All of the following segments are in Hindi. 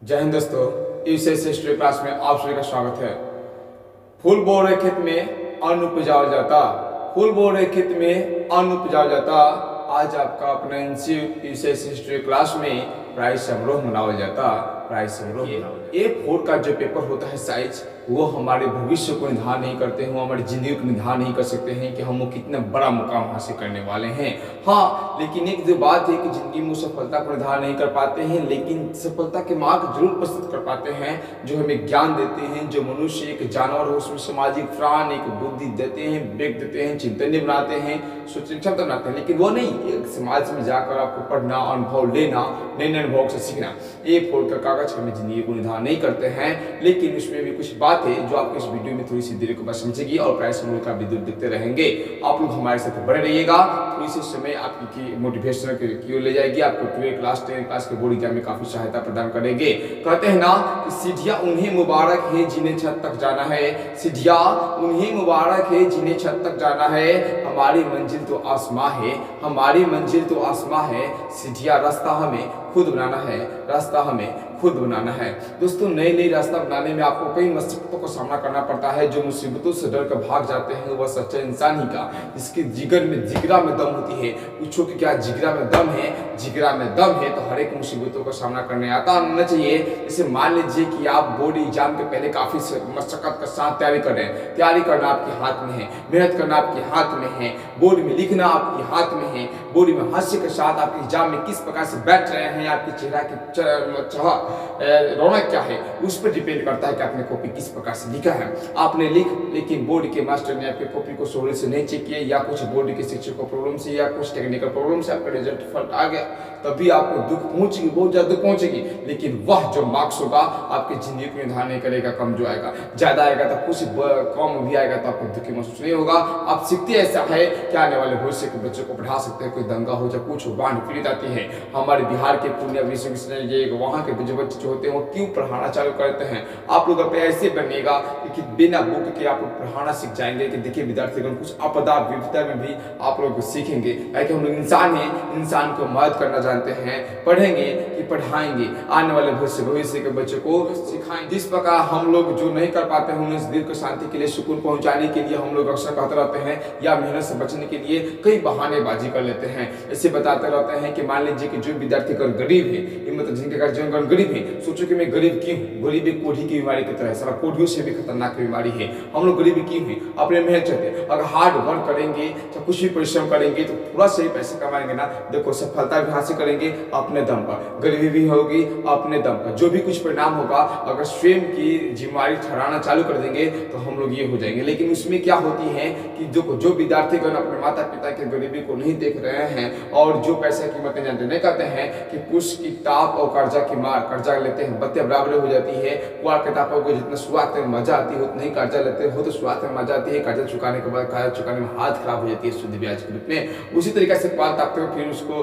जय हिंद दोस्तों, इस हिस्ट्री क्लास में आप सभी का स्वागत है। फूल बो रहे खेत में अन्न उपजाया जाता, फूल बो रहे खेत में अन्न उपजाया जाता। आज आपका अपना हिस्ट्री क्लास में प्राइज समारोह मनाया जाता। प्राइज समारोह A4 का जो पेपर होता है साइज, वो हमारे भविष्य को निर्धारण नहीं करते हैं, हमारी जिंदगी को निर्धारण नहीं कर सकते हैं कि हम वो कितना बड़ा मुकाम हासिल करने वाले हैं। हाँ, लेकिन एक जो बात है कि जिंदगी में सफलता को निर्धारण नहीं कर पाते हैं, लेकिन सफलता के मार्ग जरूर प्रस्तुत कर पाते हैं, जो हमें ज्ञान देते हैं। जो मनुष्य एक जानवर हो, उसमें सामाजिक प्राण एक बुद्धि देते हैं, वेग देते हैं, चिंतन बनाते हैं, सोचने क्षमता बनाते हैं। लेकिन वो नहीं, एक समाज में जाकर आपको पढ़ना, अनुभव लेना, नए अनुभव से सीखना। A4 का कागज हमें जिंदगी को निर्धारण नहीं करते हैं, लेकिन उसमें भी कुछ बात है जो आपको इस वीडियो में थोड़ी सी देर के बाद समझेगी और प्राइस मूल्य का विद्युत दिखते रहेंगे। आप लोग हमारे साथ बने रहिएगा, थोड़ी सी समय आपकी मोटिवेशन की ओर ले जाएगी, आपको 12 क्लास 10 क्लास के बोर्ड एग्जाम में काफी सहायता प्रदान करेंगे। कहते हैं ना कि सीढ़ियां उन्हें मुबारक है जिन्हें छत तक जाना है, सीढ़ियां उन्हें मुबारक है जिन्हें छत तक जाना है। हमारी मंजिल तो आसमां है, हमारी मंजिल तो आसमां है, सीढ़ियां रास्ता हमें खुद बनाना है, रास्ता हमें खुद बनाना है। दोस्तों, नई नई रास्ता बनाने में आपको कई मुसीबतों का सामना करना पड़ता है। जो मुसीबतों से डर कर भाग जाते हैं वह सच्चा इंसान ही का, जिसके जिगरा में दम होती है। पूछो कि क्या जिगरा में दम है? जिगरा में दम है तो हर एक मुसीबतों का सामना करने आता होना चाहिए। जैसे मान लीजिए कि आप बोर्ड एग्जाम के पहले काफी मशक्कत के साथ तैयारी कर रहे हैं। तैयारी करना आपके हाथ में है, मेहनत करना आपके हाथ में है, बोर्ड में लिखना आपके हाथ में है, बोर्ड में हास्य के साथ आप एग्जाम में किस प्रकार से बैठ रहे हैं, आपके चेहरा की रौनक क्या है, उस पर डिपेंड करता है कि आपने कॉपी किस प्रकार से लिखा है। आपने लेकिन बोर्ड के मास्टर ने आपके कॉपी को सोहरे से नहीं चेक किया, या कुछ बोर्ड के शिक्षक को प्रॉब्लम से या कुछ टेक्निकल प्रॉब्लम से आपका रिजल्ट फॉल्ट आ गया, तभी आपको दुख पहुंचेगी, बहुत ज्यादा दुख पहुंचेगी। लेकिन वह जो मार्क्स होगा आपकी जिंदगी को निर्धारण नहीं करेगा। कम जो आएगा, ज्यादा आएगा तो कुछ, कम भी आएगा तो आपको दुखी महसूस नहीं होगा। आप सीखते ऐसा है कि आने वाले भविष्य के बच्चों को पढ़ा सकते हैं। कोई दंगा हो या कुछ हो, बाढ़ पीड़ित आती है। हमारे बिहार के पूर्णिया विश्वविद्यालय, वहाँ के जो बच्चे जो होते हैं वो क्यों पढ़ाना चालू करते हैं? आप लोग अपने ऐसे बनेगा कि बिना बुक के आप लोग पढ़ाना सीख जाएंगे कि देखिए विद्यार्थीगण कुछ आपदा विपदा में भी आप लोग सीखेंगे। क्योंकि हम लोग इंसान हैं, इंसान को मदद करना जानते हैं। पढ़ेंगे कि पढ़ाएंगे, आने वाले भविष्य के बच्चों को सिखाएंगे। जिस प्रकार हम लोग जो नहीं कर पाते हैं उन्हें दिल को शांति के लिए, सुकून पहुंचाने के लिए हम लोग अक्सर कहते रहते हैं, या मेहनत से बचने के लिए कई बहानेबाजी कर लेते हैं। ऐसे बताते रहते हैं कि मान लीजिए कि जो विद्यार्थी गरीब है, मतलब जिनके घर जीवन गरीब है, सोचो कि मैं गरीब क्यों हूँ? गरीब एक कोढ़ी की बीमारी की तरह है, सारा कोढ़ियों से भी खतरनाक बीमारी है। हम लोग गरीब क्यों हैं? अपने मेहनत करते, अगर हार्ड वर्क करेंगे तो कुछ भी परिश्रम करेंगे तो थोड़ा से पैसे कमाएंगे ना, देखो सफलता भी हासिल करेंगे अपने दम पर, गरीबी भी होगी अपने दम पर। जो भी कुछ परिणाम होगा, अगर स्वयं की जिम्मेदारी ठहराना चालू कर देंगे तो हम लोग ये हो जाएंगे। लेकिन उसमें क्या होती है कि जो विद्यार्थीगण अपने माता पिता की गरीबी को नहीं देख रहे हैं और जो पैसे की कीमतें जानते नहीं, कहते हैं कि पुष्प की ताप और कर्जा की मार, कर्जा लेते हैं बत्तियां बराबर हो जाती है। कुआं किताबों को जितना शुरुआत में मजा आती है उतना ही कर्जा लेते हो तो शुरुआत में मजा आती है, कर्जा चुकाने के बाद कर्जा चुकाने में हाथ खराब हो जाती है सूद ब्याज के रूप में। उसी तरीके से कुआं तापते हो, फिर उसको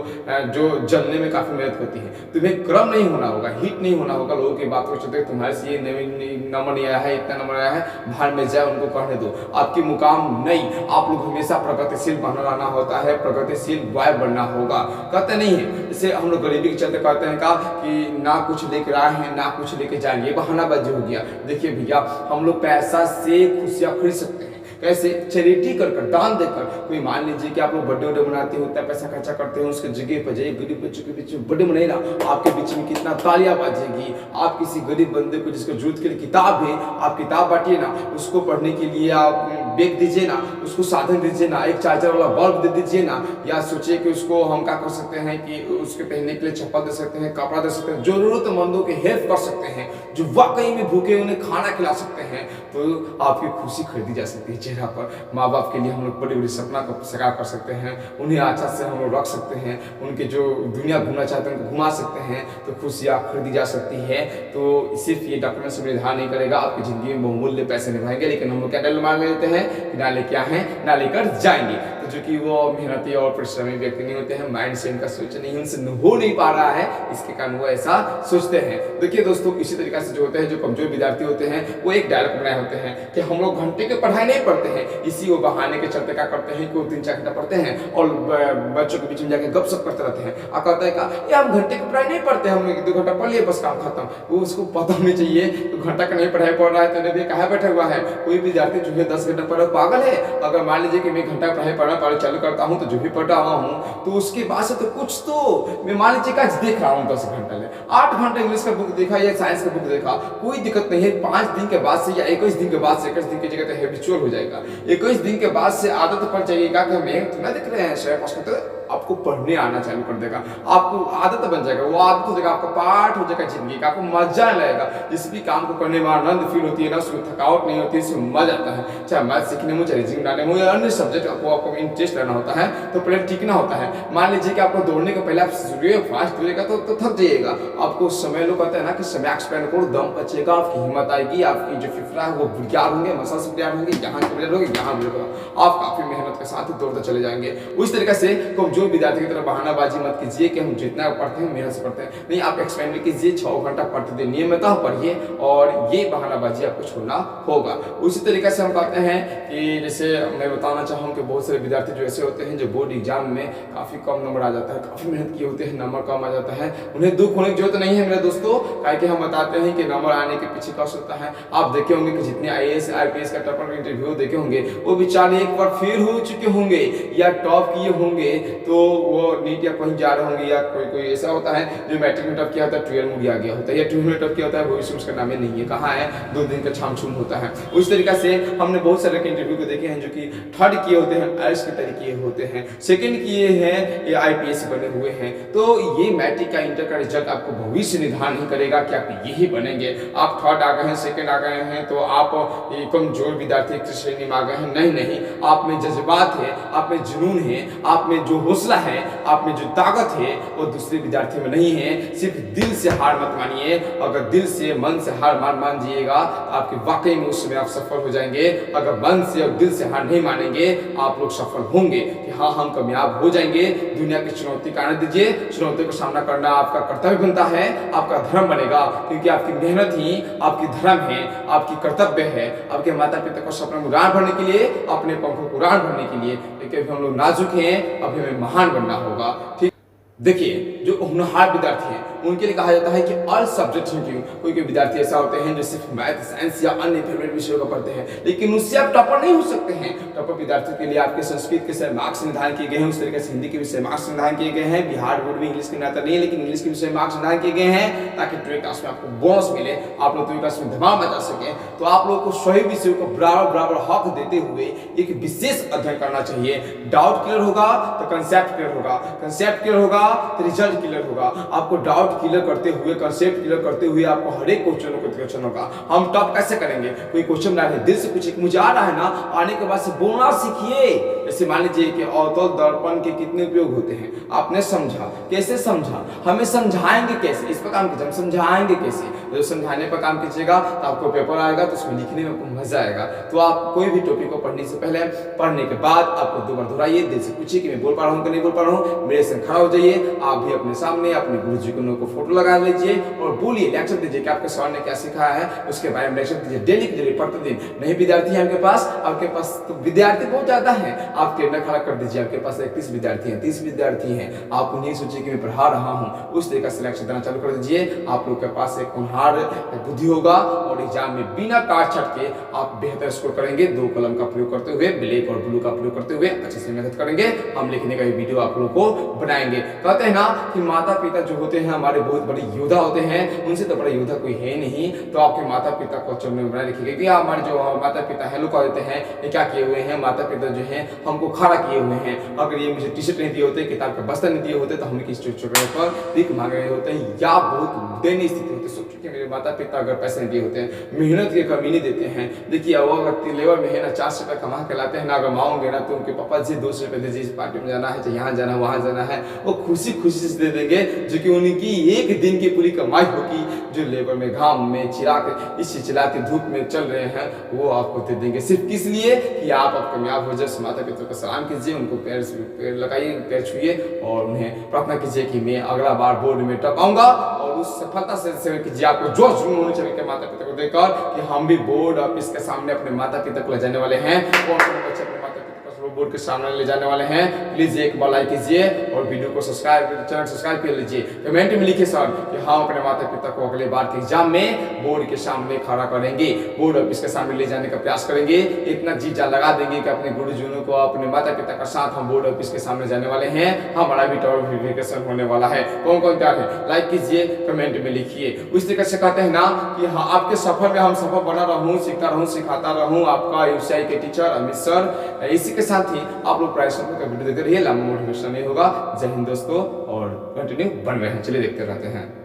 जो जलने में काफी मेहनत होती है। तुम्हें क्रम नहीं होना होगा, हिट नहीं होना होगा। लोगों की बात को चलते तुम्हारे से ये नंबर नहीं आया है, इतना नंबर आया है, बाहर में जाए उनको कहने दो, आपकी मुकाम नहीं। आप लोग हमेशा प्रगतिशील बना रहना होता है, प्रगतिशील वाय बनना होगा। कहते नहीं है, जैसे हम लोग गरीबी के चलते कहते हैं कि ना कुछ लेकर आए हैं ना कुछ लेके जाएंगे, बहानाबाजी हो गया। देखिए भैया, हम लोग पैसा से खुशियां खरीद सकते हैं। कैसे? चैरिटी कर दान देकर। कोई मान लीजिए कि आप लोग बर्थडे मनाते हो, उतना पैसा खर्चा करते हो, उसके जगह पर जाइए गरीब बच्चों के बीच में बर्थडे मनाइए, आपके बीच में कितना तालियां बाजेगी। आप किसी गरीब बंदे को जिसको जरूरत के लिए किताब है, आप किताब बांटिए ना, उसको पढ़ने के लिए आप बैग दीजिए ना, उसको साधन दीजिए ना, एक चार्जर वाला बल्ब दे दीजिए ना, या सोचिए कि उसको हम क्या कर सकते हैं कि उसके पहनने के लिए चप्पल दे सकते हैं, कपड़ा दे सकते हैं, जरूरतमंदों की हेल्प कर सकते हैं, जो वाकई में भूखे उन्हें खाना खिला सकते हैं, तो आपकी खुशी खरीदी जा सकती है चेहरा पर। माँ बाप के लिए हम लोग बड़ी बड़ी सपना को साकार कर सकते हैं, उन्हें अच्छा से हम लोग रख सकते हैं, उनके जो दुनिया घूमना चाहते हैं उनको घुमा सकते हैं, तो खुशियाँ खरीदी जा सकती है। तो सिर्फ ये डॉक्यूमेंट से निर्धारण नहीं करेगा, आपकी जिंदगी में बहुमूल्य पैसे निभाएंगे, लेकिन हम लोग क्या डर मान लेते हैं कि ना ले क्या है ना लेकर जाएंगे। तो जो कि वो मेहनती और परिश्रमी व्यक्ति नहीं होते हैं, माइंड से इनका सोचना नहीं उनसे हो नहीं पा रहा है, इसके कारण वो ऐसा सोचते हैं। देखिए दोस्तों, इसी तरीके से जो होते हैं, जो कमजोर विद्यार्थी होते हैं, वो एक डायलॉग बनाए होते हैं कि हम लोग घंटे की पढ़ाई नहीं पढ़ते हैं, इसी वो बहाने के चलते क्या करते हैं कि वो 3-4 घंटा पढ़ते हैं और बच्चों के बीच में जाके गपशप करते रहते हैं। कहता है कि हम घंटे की पढ़ाई नहीं पढ़ते, हम 1-2 घंटा पढ़ लिए बस काम खत्म। वो उसको पता नहीं चाहिए तो घंटा का नहीं पढ़ाई पढ़ रहा है तो भी कहाँ बैठा हुआ है। कोई विद्यार्थी जो है 10 घंटा पढ़ पागल है। अगर मान लीजिए कि मैं घंटा पढ़ाई पढ़ना चालू करता हूँ तो जो भी पढ़ रहा हूँ तो उसके बाद से तो कुछ तो मैं मान लीजिए आज देख रहा हूँ 10 घंटे में 8 घंटे इंग्लिश का बुक देखा या साइंस का बुक देखा, कोई दिक्कत नहीं है। 5 दिन के बाद से या 21 दिन के बाद से, 21 दिन की जगह तो हैबिचुअल हो जाएगा। 21 दिन के बाद से आदत पड़ जाएगा कि हमें इतना दिख रहे हैं शेयर पास करते, आपको पढ़ने आना चालू कर देगा, आपको आदत बन जाएगा, वो आदत हो जाएगा, आपका पार्ट हो जाएगा जिंदगी का, आपको मजा लगेगा। जिस भी काम को करने में आनंद फील होती है ना, उसमें थकावट नहीं होती है, इसमें मजा आता है। चाहे मैथ सीखने में, चाहे रीजनिंग बनाने में या अन्य सब्जेक्ट आपको इंटरेस्ट लेना होता है तो पहले टिकना होता है। मान लीजिए कि आपको दौड़ने के पहले आप फास्ट दौड़ेगा तो थक जाइएगा। आपको समय, लोग कहते हैं ना कि समय एक्सपेंड करो, दम बचेगा, आपकी हिम्मत आएगी, आपकी जो फिफड़ा है वो तैयार होंगे, मसल्स तैयार होंगे, यहाँ तैयार होंगे, यहाँ भी होगा, आप काफी मेहनत के साथ दौड़ते चले जाएंगे। उस तरीके से कमजोर विद्यार्थी की तरह बहानाबाजी मत कीजिए कि हम जितना पढ़ते हैं मेहनत से पढ़ते हैं, नहीं, आप एक्सपेंड कीजिए, 6 घंटा पढ़ते थे नियमितः पढ़िए और ये बहानाबाजी आपको छोड़ना होगा। उसी तरीके से हम कहते हैं कि जैसे मैं बताना चाहूँ कि बहुत सारे विद्यार्थी जो ऐसे होते हैं जो बोर्ड एग्जाम में काफी कम नंबर आ जाता है, काफी मेहनत किए होते हैं, नंबर कम आ जाता है, उन्हें दुख होने की जरूरत नहीं है मेरे दोस्तों, कि हम बताते हैं कि नंबर आने के पीछे क्या होता है। आप देखे होंगे कि जितने IAS IPS का टॉपर इंटरव्यू देखे होंगे वो बेचारे एक बार फेल हो चुके होंगे या टॉप किए होंगे, तो वो नीट या कहीं जा रहे होंगे, या कोई ऐसा होता है जो मैट्रिक में टॉप किया होता है 12 में आ गया होता है, या 12 में टॉप किया होता है वो उसका नाम नहीं है, कहाँ है, 2 दिन का छाम छूम होता है। उस तरीके से हमने बहुत सारे इंटरव्यू को देखे हैं जो कि 3rd किए होते हैं, IAS के तरीके होते हैं, 2nd किए हैं, ये IPS बने हुए हैं। तो ये मैट्रिक का इंटर का रिजल्ट आपको भविष्य निर्धारण नहीं करेगा कि आप यही बनेंगे। आप 3rd आ गए हैं, 2nd आ गए हैं तो आप कमजोर विद्यार्थी की श्रेणी में आ गए हैं, नहीं, आप में जज्बात है, आप में जुनून है, आप में जो हौसला है, आप में जो ताकत है वो दूसरे विद्यार्थी में नहीं है। सिर्फ दिल से हार मत मानिए, अगर दिल से मन से हार मान जाइएगा आपके वाकई में उस समय आप सफल हो जाएंगे। अगर मन से और दिल से हार नहीं मानेंगे आप लोग सफल होंगे कि हाँ हम कामयाब हो जाएंगे। दुनिया की चुनौती का आनंद दीजिए, चुनौती का सामना करना आपका कर्तव्य बनता है, आपका धर्म बनेगा, क्योंकि आपकी मेहनत ही आपकी धर्म है, आपकी कर्तव्य है। आपके माता पिता को सपना उड़ान भरने के लिए, अपने पंखों को उड़ान भरने के लिए, लेकिन हम लोग नाजुक हैं, अभी हमें महान बनना होगा। ठीक, देखिए जो होनहार विद्यार्थी हैं उनके लिए कहा जाता है कि ऑल सब्जेक्ट्स में क्यों, कोई विद्यार्थी ऐसा होते हैं जो सिर्फ मैथ, साइंस या अन्य फेवरेट विषयों का पढ़ते हैं, लेकिन उससे आप टॉपर नहीं हो सकते हैं। टॉपर विद्यार्थियों के लिए आपके संस्कृत के विषय मार्क्स निर्धारण किए गए हैं, उस तरीके से हिंदी के विषय मार्क्स निर्धारण किए गए हैं। बिहार बोर्ड में इंग्लिश के नाता नहीं है, लेकिन इंग्लिश के विषय मार्क्स निर्धारण किए गए हैं ताकि 12वीं क्लास में आपको बोनस मिले, आप लोग 12वीं क्लास में धमाल मचा सके। तो आप लोगों को सभी विषयों को बराबर हक देते हुए एक विशेष अध्ययन करना चाहिए। डाउट क्लियर होगा तो कंसेप्ट क्लियर होगा, कंसेप्ट क्लियर होगा तो रिजल्ट क्लियर होगा। आपको डाउट क्लियर करते हुए, कंसेप्ट क्लियर करते हुए आपको हर एक क्वेश्चन होगा। हम टॉप कैसे करेंगे? कोई क्वेश्चन ना है, दिल से पूछिए, मुझे आ रहा है ना, आने के बाद से बोलना सीखिए। जैसे मान लीजिए कि अवतल दर्पण के कितने उपयोग होते हैं, आपने समझा, कैसे समझा, हमें समझाएंगे कैसे, इस पर काम कीजिए, हम समझाएंगे कैसे। जो समझाने पर काम कीजिएगा तो आपको पेपर आएगा तो उसमें लिखने में आपको मजा आएगा। तो आप कोई भी टॉपिक को पढ़ने से पहले, पढ़ने के बाद आपको 2 बार दोहराइए, दिल से पूछिए कि मैं बोल पा रहा हूँ कि नहीं बोल पा रहा हूँ। मेरे से खड़ा हो जाइए, आप भी अपने सामने अपने गुरुजी को फोटो लगा लीजिए और बोलिए, लेक्चर दीजिए कि आपके सर ने क्या सिखाया है, उसके बारे में लेक्चर दीजिए डेली के डेली, प्रतिदिन। नहीं विद्यार्थी है आपके पास तो विद्यार्थी बहुत ज्यादा है, आप टेबल खड़ा कर दीजिए, आपके पास 31 विद्यार्थी हैं, 30 विद्यार्थी हैं, आप उन्हें सोचिए कि मैं पढ़ा रहा हूँ, उस तरीके से लेक्चर देना चालू कर दीजिए। आप लोग के पास एक होनहार बुद्धि होगा और एग्जाम में बिना काट छट के आप बेहतर स्कोर करेंगे। 2 कलम का प्रयोग करते हुए, ब्लैक और ब्लू का प्रयोग करते हुए अच्छे से मेहनत करेंगे। हम लिखने का वीडियो आप लोगों को बनाएंगे। कहते हैं ना कि माता पिता जो होते हैं हमारे बहुत बड़े योद्धा होते हैं, उनसे तो बड़ा योद्धा कोई है नहीं। तो आपके माता पिता को चरण में बनाए रखिएगा कि हमारे जो माता पिता है लोग कहते हैं ये क्या किए हुए हैं, माता पिता जो हैं हमको खड़ा किए हुए हैं। अगर ये मुझे टी शर्ट नहीं दिए होते, किताब का बस्ता नहीं दिए होते तो हम किस चोट पर भीख मांग रहे होते हैं या बहुत दयनीय स्थिति होती। सोचिए कि मेरे माता पिता अगर पैसे नहीं दिए होते हैं, मेहनत की कमी नहीं देते हैं, देखिए वो व्यक्ति लेबर में है ना 400 रुपये कमा के लाते हैं ना, अगर मांगोगे ना तो उनके पापा जी 200 रुपये दीजिए, इस पार्टी में जाना है, यहाँ जाना है, वहाँ जाना है, वो खुशी खुशी से दे देंगे, जो कि उनकी एक दिन की पूरी कमाई होगी। जो लेबर में घाम में चिराग इस चिल्लाती धूप में चल रहे हैं, वो आपको दे देंगे, सिर्फ किस लिए कि आप कामयाब हो जाए। माता पिता को सलाम कीजिए, उनको पैर लगाइए, पैर छुइए और उन्हें प्रार्थना कीजिए कि मैं अगला बार बोर्ड में टॉप आऊंगा, और उस सफलता से कीजिए। आपको जो जुनून होने चाहिए माता पिता को देखकर कि हम भी बोर्ड ऑफिस के सामने अपने माता पिता को ले जाने वाले हैं, कौन कौन बच्चे अपने माता पिता को बोर्ड के सामने ले जाने वाले हैं। प्लीज एक बार लाइक कीजिए और वीडियो को चैनल सब्सक्राइब कर लीजिए। कमेंट में लिखिए सर कि हम अपने माता पिता को अगले बार के एग्जाम में बोर्ड के सामने खड़ा करेंगे, बोर्ड ऑफिस के सामने ले जाने का प्रयास करेंगे, इतना जी जान लगा देंगे कि अपने गुरुजनों को, अपने माता पिता का साथ हम बोर्ड ऑफिस के सामने जाने वाले हैं, हमारा भी टॉप वेरिफिकेशन होने वाला है। कौन कौन तैयार है लाइक कीजिए, कमेंट में लिखिए। उस तरीके से कहते हैं ना कि हाँ, आपके सफर में हम सफर बना रहूं, सीखता रहूं, सिखाता रहूं, आपका यूसीआई के टीचर अमित सर। इसी के साथ ही आप लोग प्राइवेट का वीडियो देखते रहिए, लंबा मोटिवेशन नहीं होगा। जय हिंद दोस्तों, और कंटिन्यू बन रहे हैं, चलिए देखते रहते हैं।